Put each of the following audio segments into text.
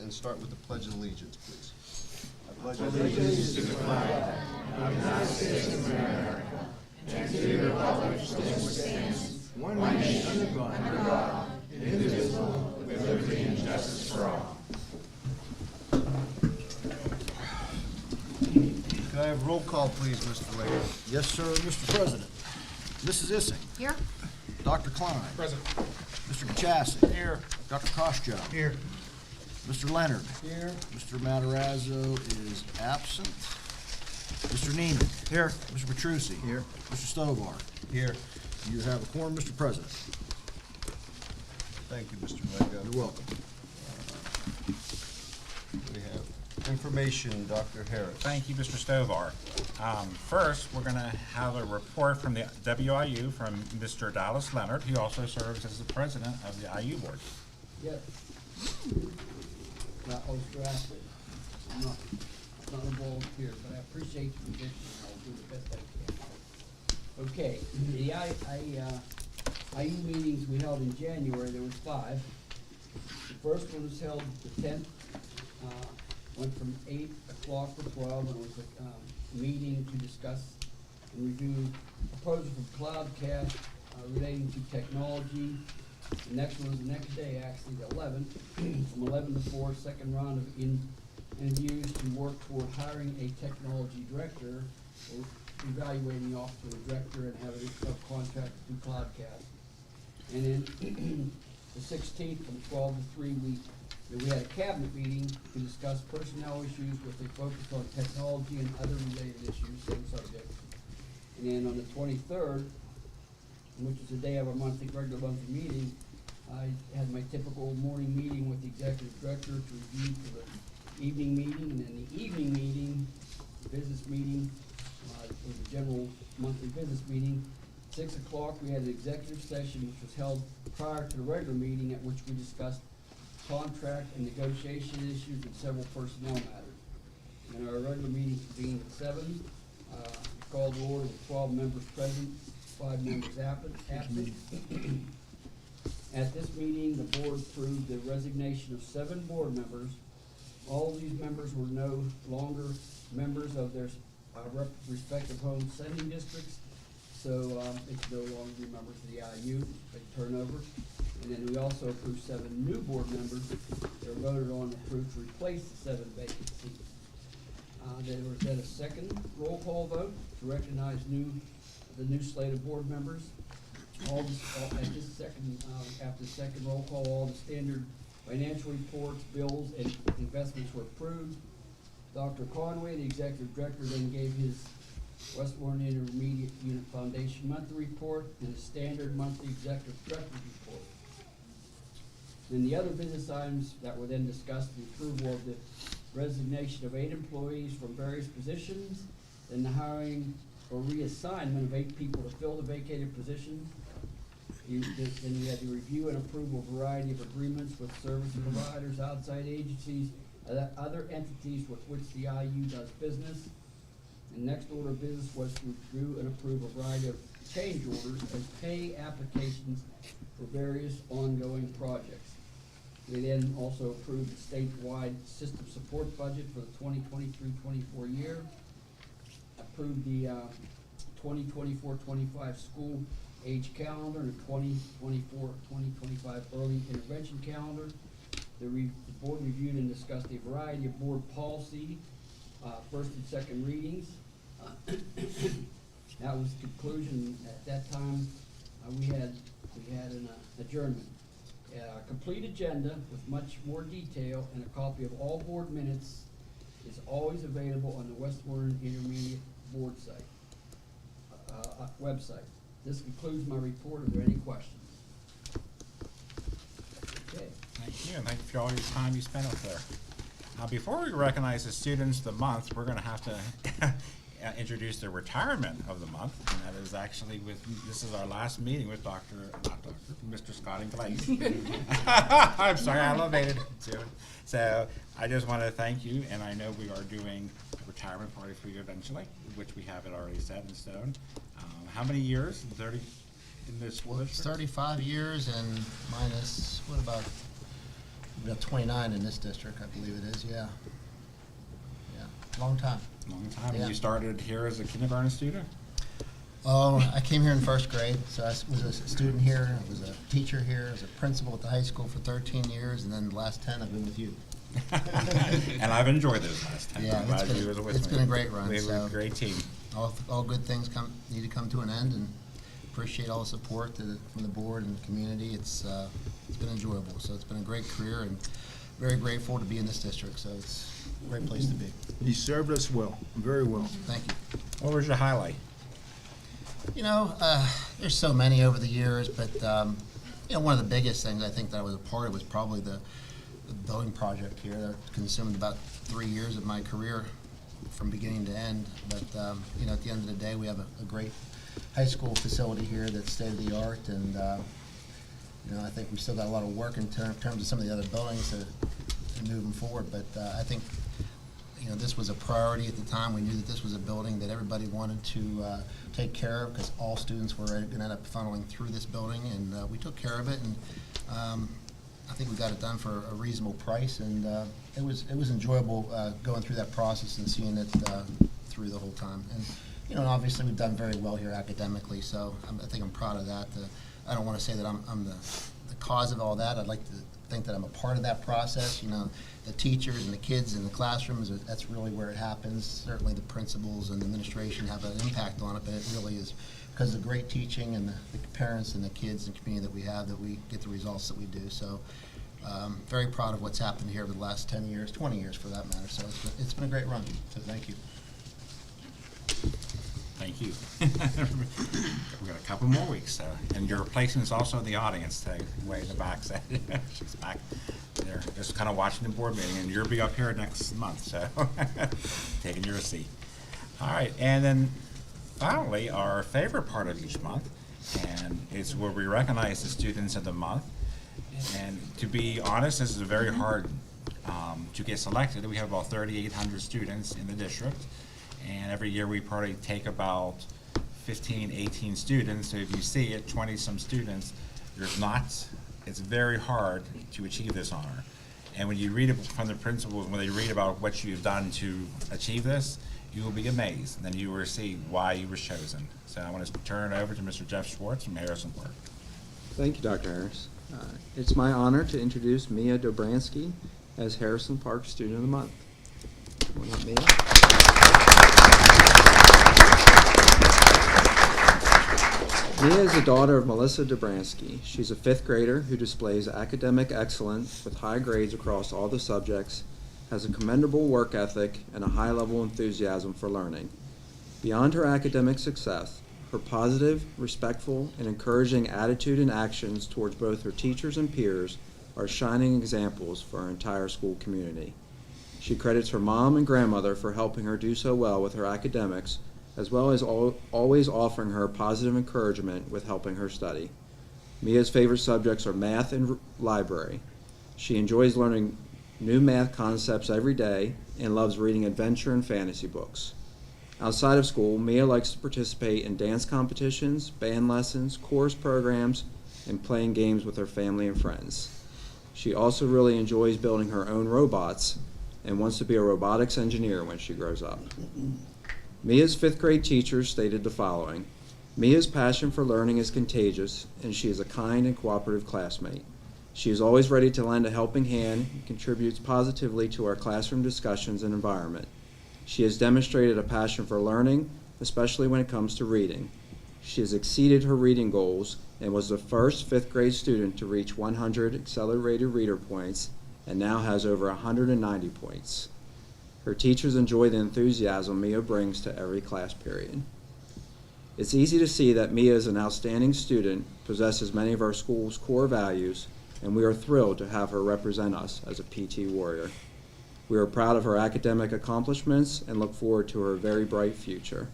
And start with the Pledge of Allegiance, please. I pledge allegiance to the flag of the United States of America and to the republic for which it stands, one nation under God, indivisible, with liberty and justice for all. Can I have roll call, please, Mr. Lader? Yes, sir, Mr. President. Mrs. Issing. Here. Dr. Klein. Present. Mr. Kachasik. Here. Dr. Koschak. Here. Mr. Leonard. Here. Mr. Matarazzo is absent. Mr. Neiman. Here. Mr. Petrucci. Here. Mr. Stovar. Here. You have a quorum, Mr. President. Thank you, Mr. Lego. You're welcome. We have information, Dr. Harris. Thank you, Mr. Stovar. First, we're going to have a report from the WIU from Mr. Dallas Leonard, who also serves as the president of the IU board. Yes. I was drafted. I'm not a volunteer, but I appreciate the position. I'll do the best I can. Okay, the IU meetings we held in January, there was 5. The first one was held the 10th, went from 8 o'clock to 12, and it was a meeting to discuss and review proposal from Cloudcast relating to technology. The next one was the next day, actually, the 11th, from 11 to 4, second round of interviews to work toward hiring a technology director, or evaluating the office of the director and having a subcontract through Cloudcast. And then the 16th, from 12 to 3, we had a cabinet meeting to discuss personnel issues with a focus on technology and other related issues, same subject. And then on the 23rd, which is the day of our regular monthly meeting, I had my typical morning meeting with the executive director to review for the evening meeting, and then the evening meeting, business meeting, was a general monthly business meeting. 6 o'clock, we had an executive session which was held prior to the regular meeting, at which we discussed contract and negotiation issues and several personnel matters. And our regular meeting convened at 7, called to order with 12 members present, 5 members absent. At this meeting, the board approved the resignation of 7 board members. All of these members were no longer members of their respective home sending districts, so they could no longer be members of the IU, they turnover. And then we also approved 7 new board members that were voted on and approved to replace the 7 vacant seats. There was then a second roll call vote to recognize the new slate of board members. After the second roll call, all the standard financial reports, bills, and investments were approved. Dr. Conway, the executive director, then gave his West Warren Intermediate Unit Foundation monthly report and the standard monthly executive director's report. Then the other business items that were then discussed, the approval of the resignation of 8 employees from various positions, and the hiring or reassignment of 8 people to fill the vacated positions. Then we had to review and approve a variety of agreements with service providers, outside agencies, other entities with which the IU does business. And next order of business was to review and approve a variety of change orders as pay applications for various ongoing projects. We then also approved the statewide system support budget for the 2023-24 year, approved the 2024-25 school age calendar and the 2024-2025 early intervention calendar. The board reviewed and discussed a variety of board policy, first and second readings. That was the conclusion. At that time, we had an adjournment. A complete agenda with much more detail and a copy of all board minutes is always available on the West Warren Intermediate Board site, website. This concludes my report. Are there any questions? Okay. Thank you, and thank you for all your time you spent up there. Before we recognize the students of the month, we're going to have to introduce the retirement of the month, and that is actually this is our last meeting with Mr. Scott and Glaze. I'm sorry, I elevated it too. So I just want to thank you, and I know we are doing a retirement party for you eventually, which we have it already set in stone. How many years? 30 in this Well, it's district? 35 years and minus, what about we got 29 in this district, I believe it is, yeah. Yeah, long time. Long time. Yeah. You started here as a kindergarten student? Oh, I came here in first grade, so I was a student here, I was a teacher here, I was a principal at the high school for 13 years, and then the last 10 I've been with you. And I've enjoyed those last 10. Yeah, I'm glad it's been- you was with it's me. been a great run, We have so- a great team. All good things need to come to an end, and appreciate all the support from the board and the community. It's been enjoyable, so it's been a great career, and very grateful to be in this district, so it's a great place to be. He served us well, very well. Thank you. What was your highlight? You know, there's so many over the years, but you know, one of the biggest things I think that I was a part of was probably the building project here. That consumed about 3 years of my career from beginning to end. But you know, at the end of the day, we have a great high school facility here that's state of the art, and you know, I think we still got a lot of work in terms of some of the other buildings to move them forward. But I think, you know, this was a priority at the time. We knew that this was a building that everybody wanted to take care of, because all students were going to end up funneling through this building, and we took care of it. And I think we got it done for a reasonable price, and it was enjoyable going through that process and seeing it through the whole time. And you know, obviously we've done very well here academically, so I think I'm proud of that. I don't want to say that I'm the cause of all that. I'd like to think that I'm a part of that process. You know, the teachers and the kids in the classrooms, that's really where it happens. Certainly the principals and the administration have an impact on it, but it really is because of the great teaching and the parents and the kids and community that we have that we get the results that we do. So very proud of what's happened here over the last 10 years, 20 years for that matter. So it's been a great run, so thank you. Thank you. We've got a couple more weeks, and your replacement is also in the audience today, way in the back. She's back there, just kind of watching the board meeting, and you'll be up here next month, so taking your seat. All right, and then finally, our favorite part of each month, and it's where we recognize the students of the month. And to be honest, this is very hard to get selected. We have about 3,800 students in the district. And every year we probably take about 15, 18 students. So if you see it, 20-some students, it's very hard to achieve this honor. And when you read it from the principals, when they read about what you've done to achieve this, you will be amazed. Then you will see why you were chosen. So I want to turn it over to Mr. Jeff Schwartz from Harrison Park. Thank you, Dr. Harris. It's my honor to introduce Mia Dobransky as Harrison Park Student of the Month. Come on up, Mia. Mia is the daughter of Melissa Dobransky. She's a 5th grader who displays academic excellence with high grades across all the subjects, has a commendable work ethic, and a high level of enthusiasm for learning. Beyond her academic success, her positive, respectful, and encouraging attitude and actions towards both her teachers and peers are shining examples for our entire school community. She credits her mom and grandmother for helping her do so well with her academics, as well as always offering her positive encouragement with helping her study. Mia's favorite subjects are math and library. She enjoys learning new math concepts every day and loves reading adventure and fantasy books. Outside of school, Mia likes to participate in dance competitions, band lessons, chorus programs, and playing games with her family and friends. She also really enjoys building her own robots and wants to be a robotics engineer when she grows up. Mia's 5th grade teacher stated the following: Mia's passion for learning is contagious, and she is a kind and cooperative classmate. She is always ready to lend a helping hand and contributes positively to our classroom discussions and environment. She has demonstrated a passion for learning, especially when it comes to reading. She has exceeded her reading goals and was the first 5th grade student to reach 100 accelerated reader points and now has over 190 points. Her teachers enjoy the enthusiasm Mia brings to every class period. It's easy to see that Mia is an outstanding student, possesses many of our school's core values, and we are thrilled to have her represent us as a PT warrior. We are proud of her academic accomplishments and look forward to her very bright future.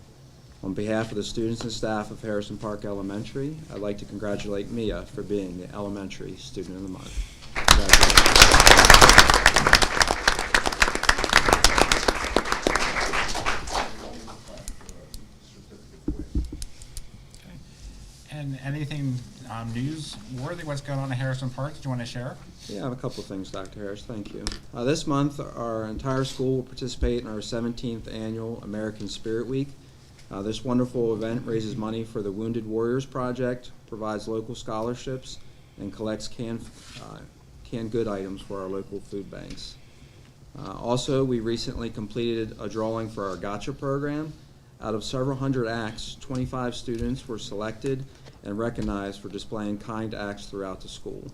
On behalf of the students and staff of Harrison Park Elementary, I'd like to congratulate Mia for being the Elementary Student of the Month. Congratulations. And anything newsworthy, what's going on in Harrison Park, do you want to share? Yeah, I have a couple of things, Dr. Harris. Thank you. This month, our entire school will participate in our 17th annual American Spirit Week. This wonderful event raises money for the Wounded Warriors Project, provides local scholarships, and collects canned good items for our local food banks. Also, we recently completed a drawing for our Gotcha program. Out of several hundred acts, 25 students were selected and recognized for displaying kind acts throughout the school.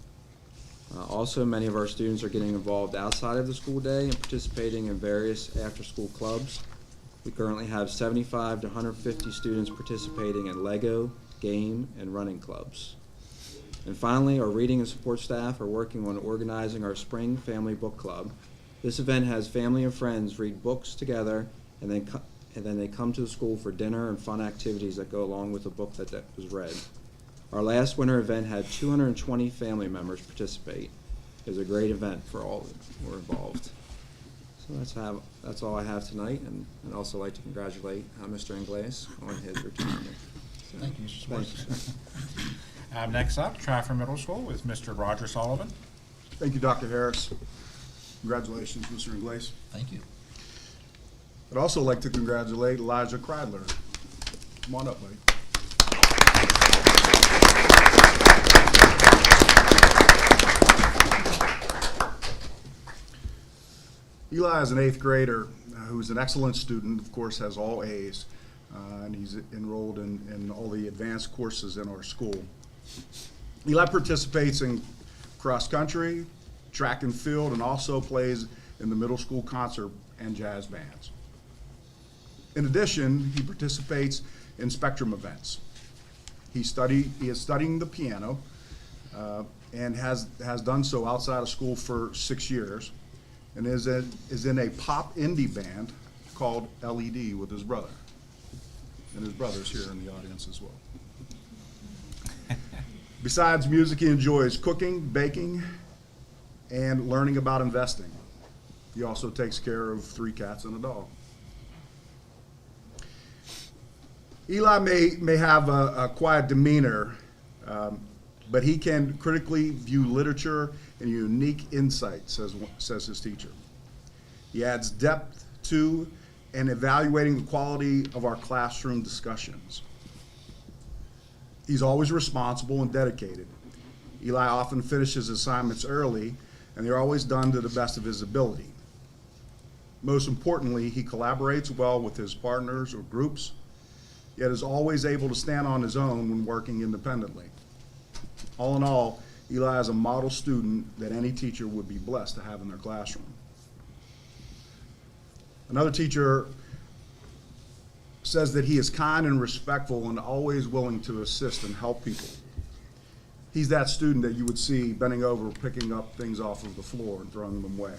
Also, many of our students are getting involved outside of the school day and participating in various after-school clubs. We currently have 75 to 150 students participating in Lego, game, and running clubs. And finally, our reading and support staff are working on organizing our spring family book club. This event has family and friends read books together, and then they come to the school for dinner and fun activities that go along with the book that was read. Our last winter event had 220 family members participate. It was a great event for all who were involved. So that's all I have tonight, and I'd also like to congratulate Mr. Ingles on his retirement. So, Thank you, Mr. Schwartz. thank you. Next up, Trafford Middle School with Mr. Roger Sullivan. Thank you, Dr. Harris. Congratulations, Mr. Ingles. Thank you. I'd also like to congratulate Elijah Kreidler. Come on up, buddy. Eli is an 8th grader who's an excellent student, of course, has all A's, and he's enrolled in all the advanced courses in our school. Eli participates in cross-country, track and field, and also plays in the middle school concert and jazz bands. In addition, he participates in Spectrum events. He is studying the piano and has done so outside of school for 6 years, and is in a pop indie band called LED with his brother. And his brother's here in the audience as well. Besides music, he enjoys cooking, baking, and learning about investing. He also takes care of 3 cats and a dog. Eli may have a quiet demeanor, but he can critically view literature and unique insights, says his teacher. He adds depth to and evaluating the quality of our classroom discussions. He's always responsible and dedicated. Eli often finishes assignments early, and they're always done to the best of his ability. Most importantly, he collaborates well with his partners or groups, yet is always able to stand on his own when working independently. All in all, Eli is a model student that any teacher would be blessed to have in their classroom. Another teacher says that he is kind and respectful and always willing to assist and help people. He's that student that you would see bending over, picking up things off of the floor and throwing them away.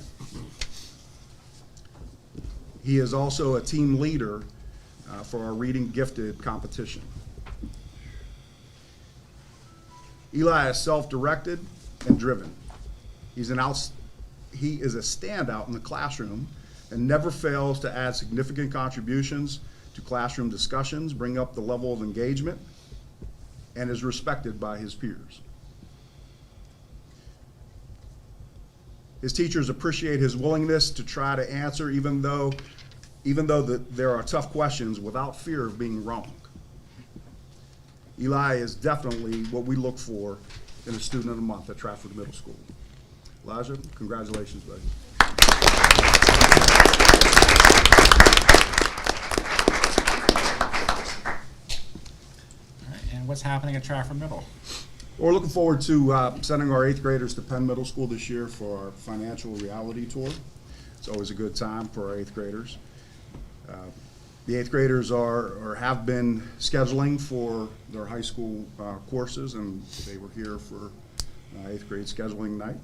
He is also a team leader for our Reading Gifted competition. Eli is self-directed and driven. He is a standout in the classroom and never fails to add significant contributions to classroom discussions, bring up the level of engagement, and is respected by his peers. His teachers appreciate his willingness to try to answer even though there are tough questions without fear of being wrong. Eli is definitely what we look for in a student of the month at Trafford Middle School. Elijah, congratulations, buddy. All right, and what's happening at Trafford Middle? We're looking forward to sending our 8th graders to Penn Middle School this year for our financial reality tour. It's always a good time for our 8th graders. The 8th graders have been scheduling for their high school courses, and they were here for 8th grade scheduling night.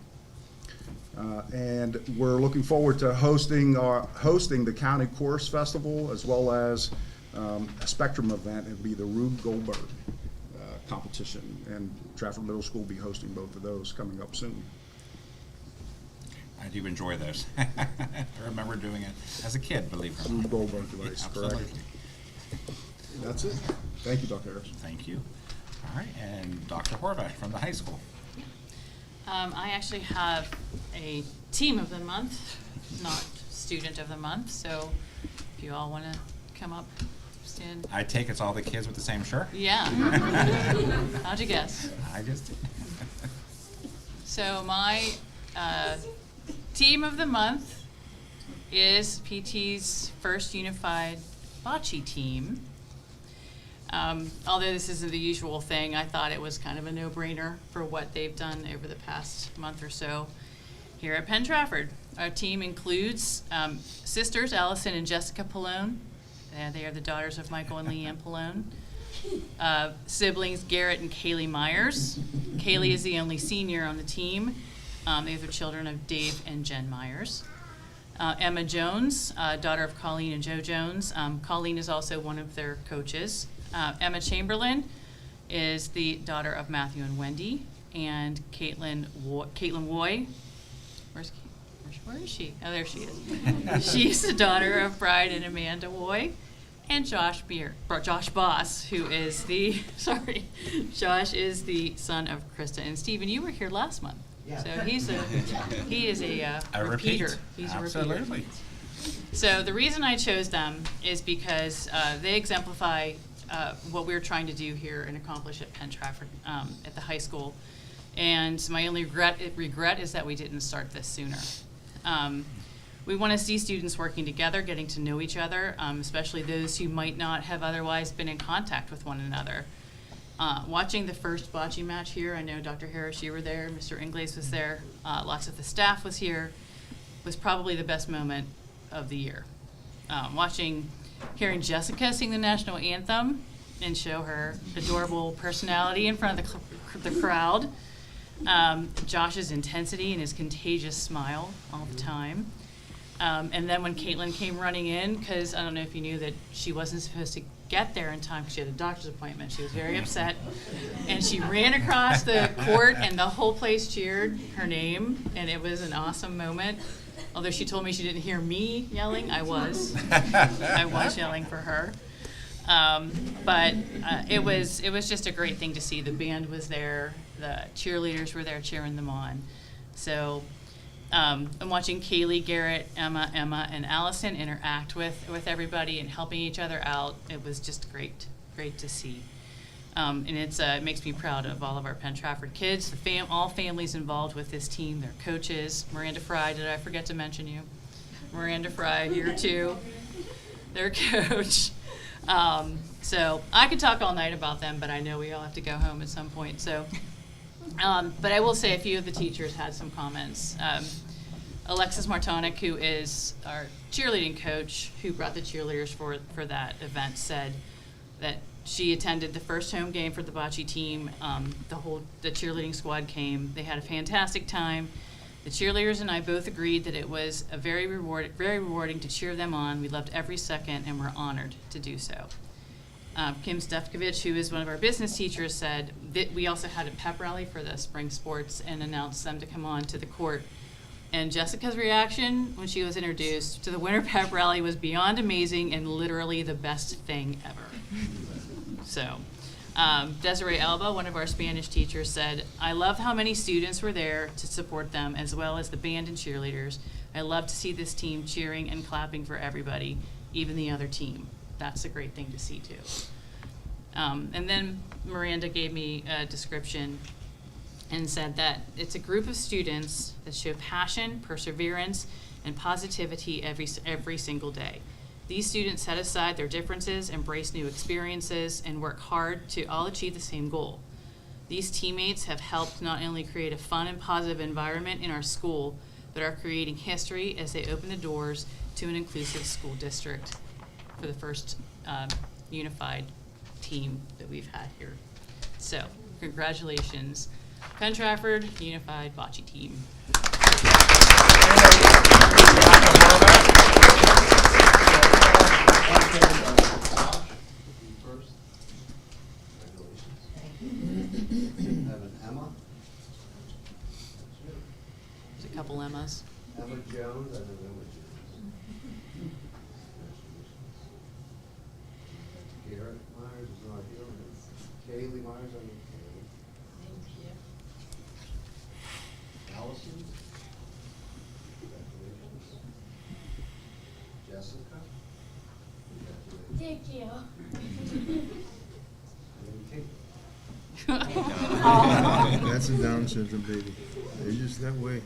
And we're looking forward to hosting the County Chorus Festival, as well as a Spectrum event. It'll be the Rube Goldberg competition, and Trafford Middle School will be hosting both of those coming up soon. I do enjoy those. I remember doing it as a kid, believe it or Rube not. Goldberg device, correct? Absolutely. That's it. Thank you, Dr. Harris. Thank you. All right, and Dr. Horvath from the high school. I actually have a team of the month, not student of the month, so if you all want to come up, stand. I take it's all the kids with the same shirt? Yeah. How'd you guess? I just did. So my team of the month is PT's first unified bocce team. Although this isn't the usual thing, I thought it was kind of a no-brainer for what they've done over the past month or so here at Penn Trafford. Our team includes sisters Allison and Jessica Pallone. They are the daughters of Michael and Leanne Pallone. Siblings Garrett and Kaylee Myers. Kaylee is the only senior on the team. They are the children of Dave and Jen Myers. Emma Jones, daughter of Colleen and Joe Jones. Colleen is also one of their coaches. Emma Chamberlain is the daughter of Matthew and Wendy. And Caitlin Woy. Where is she? Oh, there she is. She's the daughter of Bride and Amanda Woy. And Josh Boss, who is the, Josh is the son of Krista and Stephen. You were here last month. Yeah. So he is a repeat. repeater. He's a repeater. Absolutely. So the reason I chose them is because they exemplify what we're trying to do here and accomplish at Penn Trafford at the high school. And my only regret is that we didn't start this sooner. We want to see students working together, getting to know each other, especially those who might not have otherwise been in contact with one another. Watching the first bocce match here, I know Dr. Harris, you were there, Mr. Ingles was there, lots of the staff was here, was probably the best moment of the year. Hearing Jessica sing the national anthem and show her adorable personality in front of the crowd. Josh's intensity and his contagious smile all the time. And then when Caitlin came running in, because I don't know if you knew that she wasn't supposed to get there in time because she had a doctor's appointment. She was very upset. And she ran across the court and the whole place cheered her name. And it was an awesome moment. Although she told me she didn't hear me yelling, I was. I was yelling for her. But it was just a great thing to see. The band was there. The cheerleaders were there cheering them on. So I'm watching Kaylee, Garrett, Emma, and Allison interact with everybody and helping each other out. It was just great to see. And it makes me proud of all of our Penn Trafford kids, all families involved with this team, their coaches. Miranda Fry, did I forget to mention you? Miranda Fry here too, their coach. So I could talk all night about them, but I know we all have to go home at some point. So, but I will say a few of the teachers had some comments. Alexis Martonic, who is our cheerleading coach, who brought the cheerleaders for that event, said that she attended the first home game for the bocce team. The cheerleading squad came. They had a fantastic time. The cheerleaders and I both agreed that it was very rewarding to cheer them on. We loved every second, and we're honored to do so. Kim Stefkovich, who is one of our business teachers, said that we also had a pep rally for the spring sports and announced them to come on to the court. And Jessica's reaction when she was introduced to the winter pep rally was beyond amazing and literally the best thing ever. So, Desiree Alba, one of our Spanish teachers, said, I love how many students were there to support them, as well as the band and cheerleaders. I love to see this team cheering and clapping for everybody, even the other team. That's a great thing to see, too. And then Miranda gave me a description and said that it's a group of students that show passion, perseverance, and positivity every single day. These students set aside their differences, embrace new experiences, and work hard to all achieve the same goal. These teammates have helped not only create a fun and positive environment in our school, but are creating history as they open the doors to an inclusive school district for the first unified team that we've had here. So, congratulations, Penn Trafford Unified Bocce Team. First, congratulations. Have an Emma. There's a couple Emmas. Emma Jones, I know Emma Jones. Garrett Myers is not here. Kaylee Myers, I know Kaylee. Thank you. That's a Down syndrome baby. They're just that way.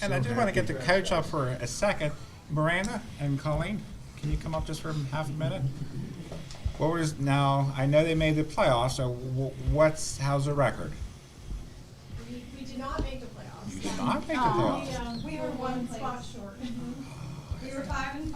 And I just want to get the coach up for a second. Miranda and Colleen, can you come up just for half a minute? What was, now, I know they made the playoffs, so how's the record? We did not make the playoffs. You did not make the playoffs. We were one spot short. We were 5-5, and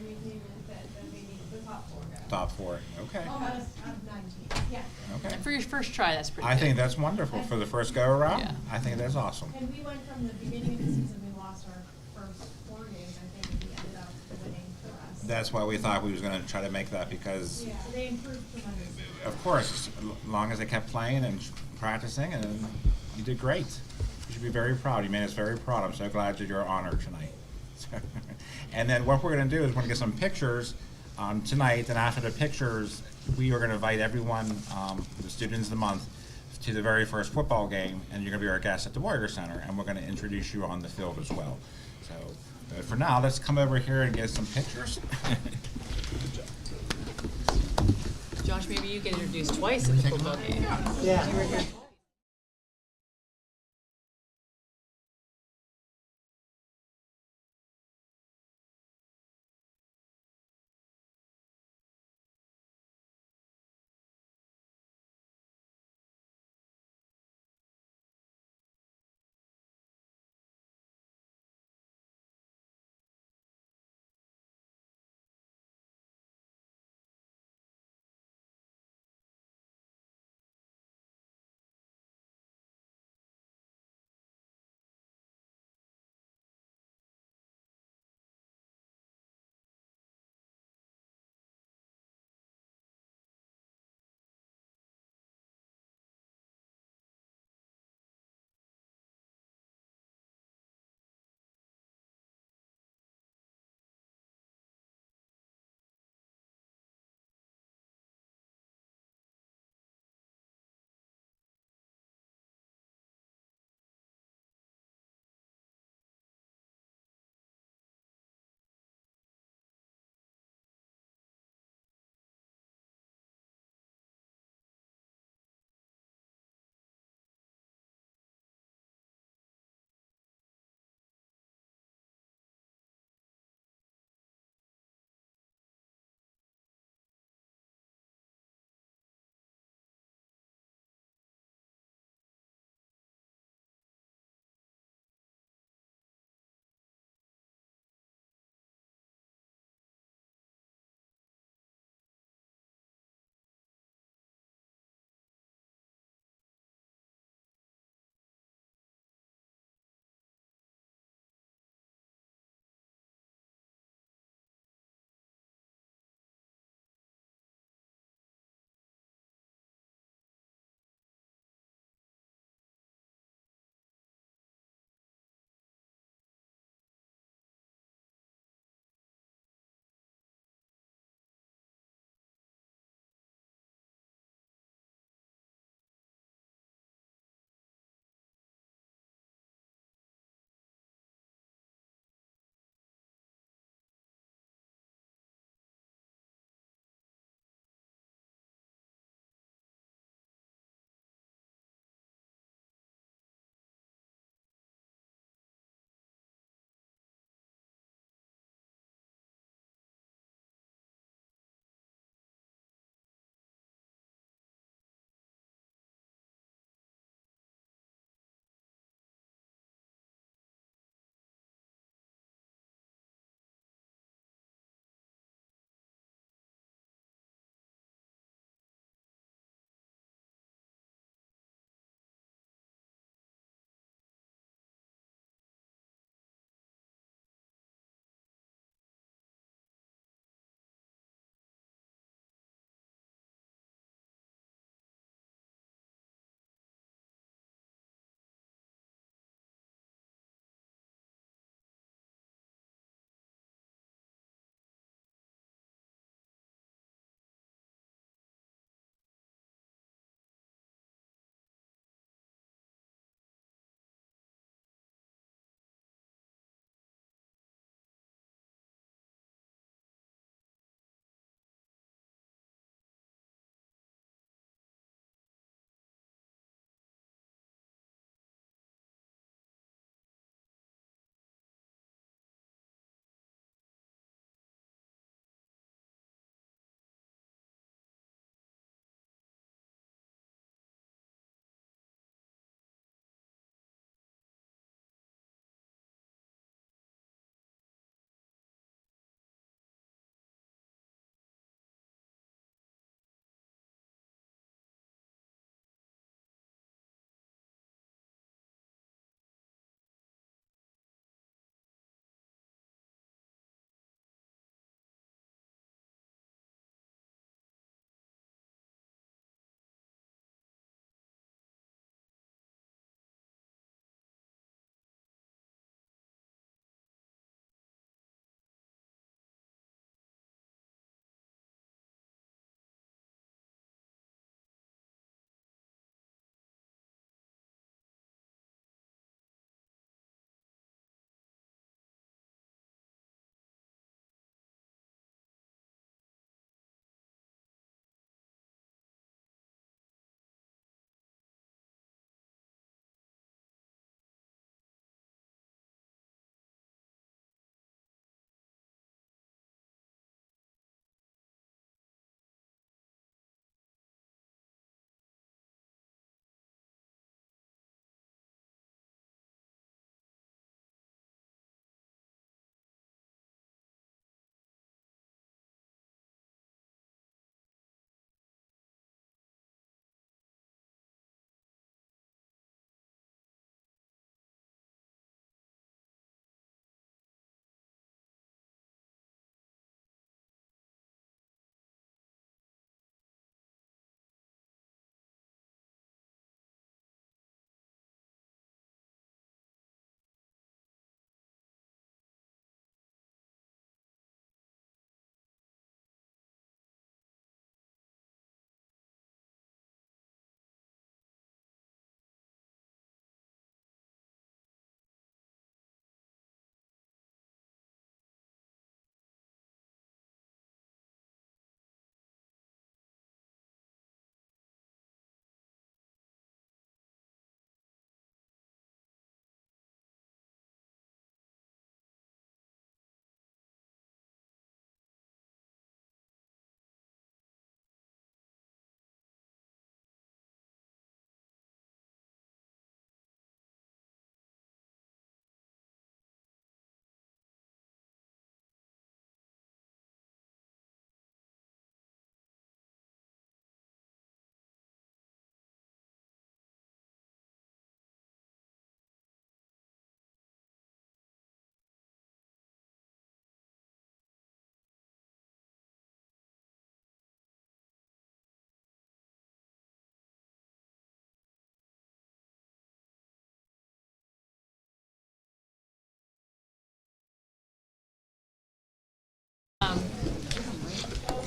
we came in fifth, and we made the top four go. Top four, okay. Almost out of 9 teams, yeah. Okay. For your first try, that's pretty I good. think that's wonderful for the first go around. Yeah. I think that's awesome. And we went from the beginning of the season, we lost our first 4 games, I think, and we ended up winning the rest. That's why we thought we was going to try to make that, because Yeah, they improved tremendously. of course, as long as they kept playing and practicing, and you did great. You should be very proud. You made us very proud. I'm so glad that you're honored tonight. And then what we're going to do is we're going to get some pictures tonight, and after the pictures, we are going to invite everyone, the students of the month, to the very first football game, and you're going to be our guest at the Warrior Center, and we're going to introduce you on the field as well. So for now, let's come over here and get some pictures. Josh, maybe you get introduced twice at the football game. Yeah.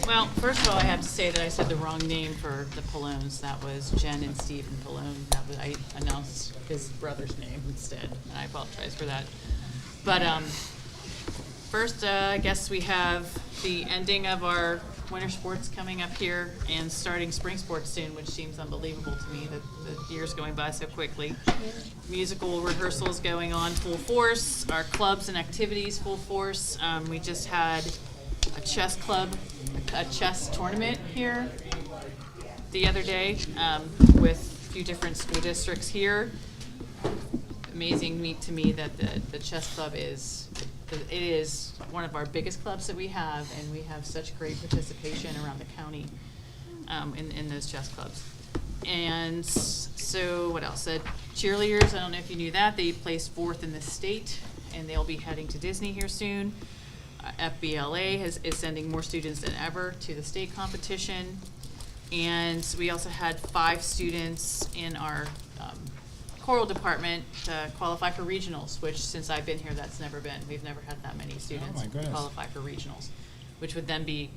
Well, first of all, I have to say that I said the wrong name for the Palones. That was Jen and Stephen Palone. I announced his brother's name instead, and I apologize for that. But first, I guess we have the ending of our winter sports coming up here and starting spring sports soon, which seems unbelievable to me that the year's going by so quickly. Musical rehearsals going on full force, our clubs and activities full force. We just had a chess tournament here the other day with a few different school districts here. Amazing to me that the chess club is one of our biggest clubs that we have, and we have such great participation around the county in those chess clubs. And so what else? Cheerleaders, I don't know if you knew that, they placed 4th in the state, and they'll be heading to Disney here soon. FBLA is sending more students than ever to the state competition. And we also had 5 students in our choral department qualify for regionals, which since I've been here, we've never had that many students qualify for regionals, which would then be,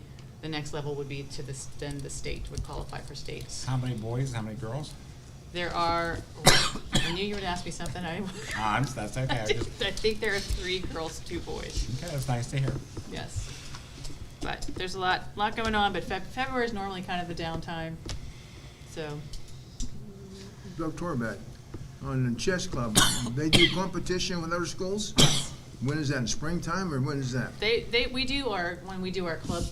the next level would be then the state would qualify for states. How many boys, how many girls? There are, I knew you would ask me something. That's okay. I think there are 3 girls, 2 boys. Okay, that's nice to hear. Yes. But there's a lot going on, but February is normally kind of the downtime, so. Dr. Torbeck, on the chess club, they do competition with other schools? When is that, in springtime, or when is that? When we do our club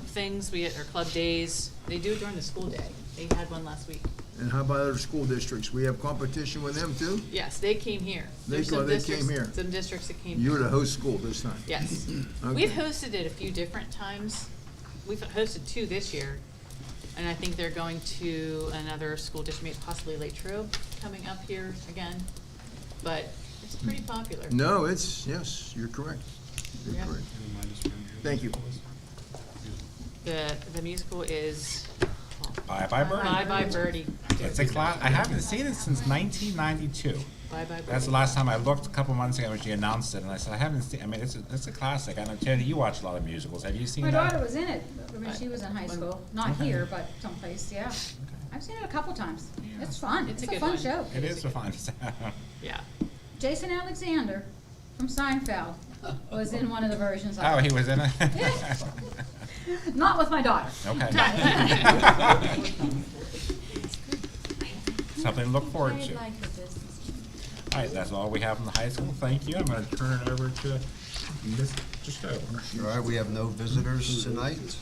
things, our club days, they do it during the school day. They had one last week. And how about other school districts? We have competition with them too? Yes, they came here. They There's some came here. Some districts that came You're here. the host school this time? Yes. Okay. We've hosted it a few different times. We've hosted 2 this year. And I think they're going to another school district, possibly Latrobe, coming up here again. But it's pretty popular. No, yes, you're correct. You're Yeah. correct. Thank you. The musical is Bye Bye Birdie. Bye Bye Birdie. It's a class. I haven't seen it since 1992. Bye Bye Birdie. That's the last time I looked a couple months ago when she announced it, and I said I haven't seen. I mean, it's a classic. I know, Tony, you watch a lot of musicals. Have you seen My that? daughter was in it when she was in high school, not Okay. here, but someplace, yeah. I've seen it a couple times. Yeah. It's fun, It's it's a a good fun one. show. It is fun. Yeah. Jason Alexander from Seinfeld was in one of the versions Oh, of he it. was in it. Not with my daughter. Okay. Something to look forward to. I like the business. All right, that's all we have in the high school. Thank you. I'm going to turn it over to Mr. Stowe. All right, we have no visitors tonight.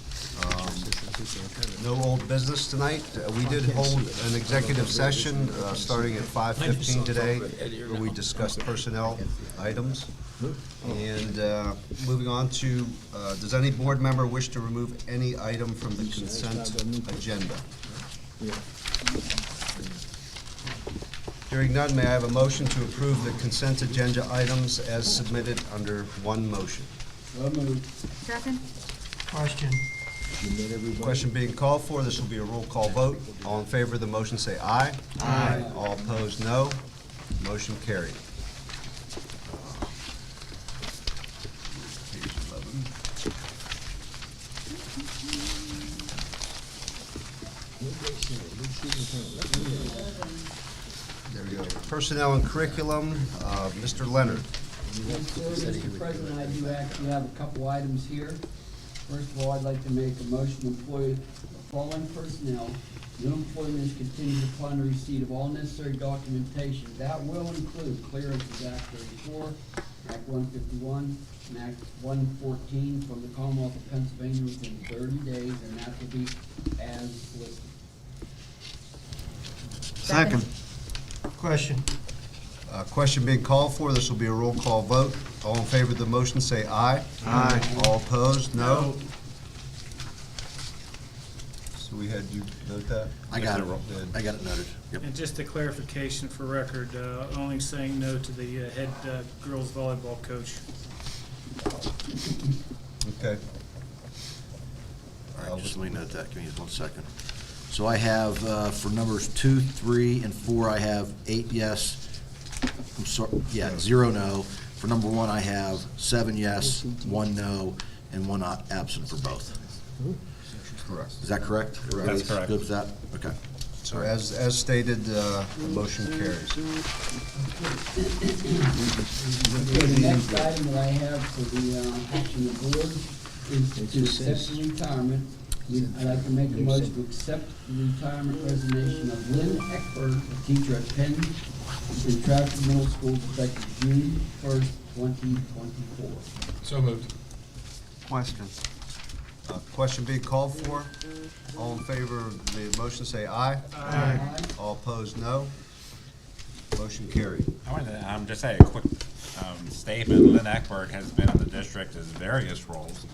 No old business tonight. We did hold an executive session starting at 5:15 today, where we discussed personnel items. And moving on to, does any board member wish to remove any item from the consent agenda? Hearing none, may I have a motion to approve the consent agenda items as submitted under one motion? So moved. Second? Question being called for, this will be a roll call vote. All in favor of the motion say aye. Aye. All opposed, no. Motion carried. Page 11. There we go. Personnel and curriculum, Mr. Leonard. Yes, sir, Mr. President, I do actually have a couple items here. First of all, I'd like to make a motion to employ the following personnel. New employment is contingent upon the receipt of all necessary documentation. That will include clearances Act 34, Act 151, and Act 114 from the Commonwealth of Pennsylvania within 30 days, and that will be as listed. Second. Question being called for, this will be a roll call vote. All in favor of the motion say aye. Aye. All opposed, no. So we had you note that? I got it. Did. I got it noted. Yep. And just a clarification for record, only saying no to the head girls volleyball coach. Okay. All right, just let me note that. Give me just 1 second. So I have, for numbers 2, 3, and 4, I have 8 yes. I'm sorry, 0 no. For number 1, I have 7 yes, 1 no, and 1 absent for both. Correct. Is that correct? Everybody's correct. good with that? Okay. So as stated, the motion carries. Okay, the next item that I have for the action of the board is to accept the retirement. I'd like to make a motion to accept the retirement resignation of Lynn Eckberg, a teacher at Penn Trafford Middle School, effective June 1st, 2024. So moved. Question. Question being called for. All in favor of the motion, say aye. Aye. All opposed, no. Motion carried. I wanted to just say a quick statement. Lynn Eckberg has been in the district as various roles.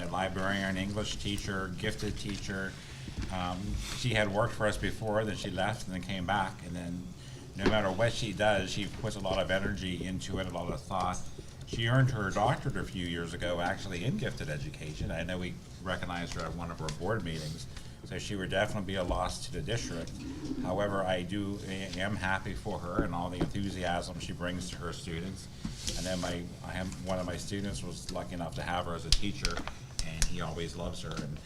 A librarian, English teacher, gifted teacher. She had worked for us before, then she left and then came back. And then no matter what she does, she puts a lot of energy into it, a lot of thought. She earned her doctorate a few years ago, actually in gifted education. I know we recognized her at one of our board meetings, so she would definitely be a loss to the district. However, I am happy for her and all the enthusiasm she brings to her students. And then one of my students was lucky enough to have her as a teacher, and he always loves her. And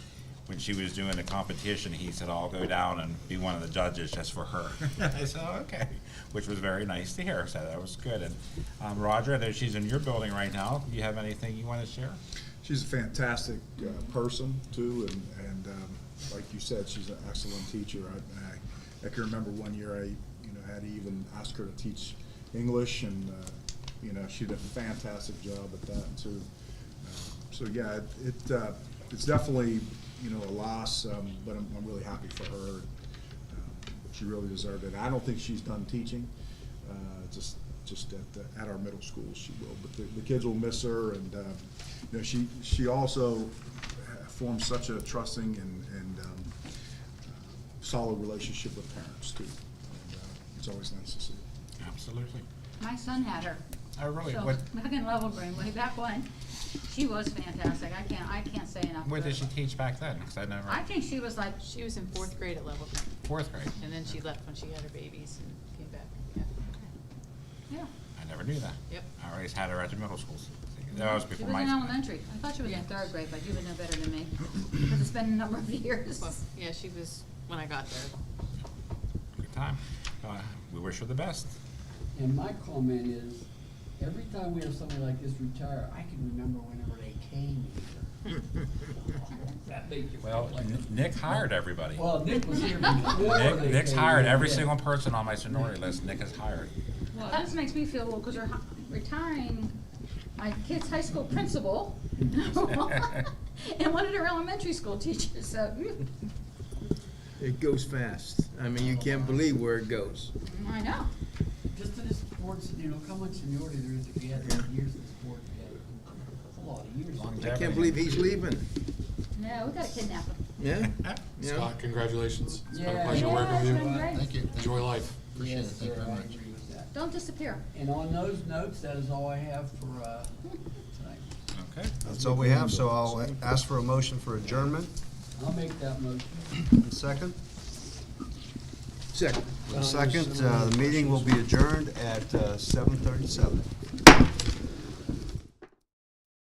when she was doing the competition, he said, "I'll go down and be one of the judges just for her." I said, "Oh, okay," which was very nice to hear. So that was good. And Roger, I know she's in your building right now. Do you have anything you want to share? She's a fantastic person too, and like you said, she's an excellent teacher. I can remember one year I had to even ask her to teach English, and she did a fantastic job at that too. So yeah, it's definitely a loss, but I'm really happy for her. She really deserved it. I don't think she's done teaching, just at our middle school she will, but the kids will miss her, and she also forms such a trusting and solid relationship with parents too. And it's always nice to see. Absolutely. My son had her. I really, So, back in Level Green, way back when. She was fantastic. I can't say enough. what about did she her. teach back then? Because I never, I think she was like, She was in 4th grade at Level Green, fourth grade. and then she left when she had her babies and came back. Yeah. yeah, I never knew that. Yep. I always had her at the middle school. That was she before was my in time. elementary. I thought she was in 3rd grade, but you would know better than me. Because it's been a number of years. Well, yeah, she was when I got there. Good time. We wish her the best. And my comment is, every time we have somebody like this retire, I can remember whenever they came here. That makes you Well, feel like Nick hired everybody. Well, Nick was here before they Nick's came hired in, every yeah. single person on my seniority list. Nick has hired. Well, this makes me feel, because you're retiring my kid's high school principal and one of their elementary school teachers, so. It goes fast. I mean, you can't believe where it goes. I know. Just to this board, look how much seniority there is if you had years in this board together. That's a lot of years. I can't believe he's leaving. No, we gotta kidnap him. Yeah? Yeah. Scott, congratulations. It's been a Yeah. pleasure working Yeah, with it's you. been great. Thank you. Enjoy life. Appreciate it. Yes, Thank you sir, very I much. agree with that. Don't disappear. And on those notes, that is all I have for tonight. Okay. That's all we have, so I'll ask for a motion for adjournment. I'll make that motion. Second? Second. Second, the meeting will be adjourned at 7:37.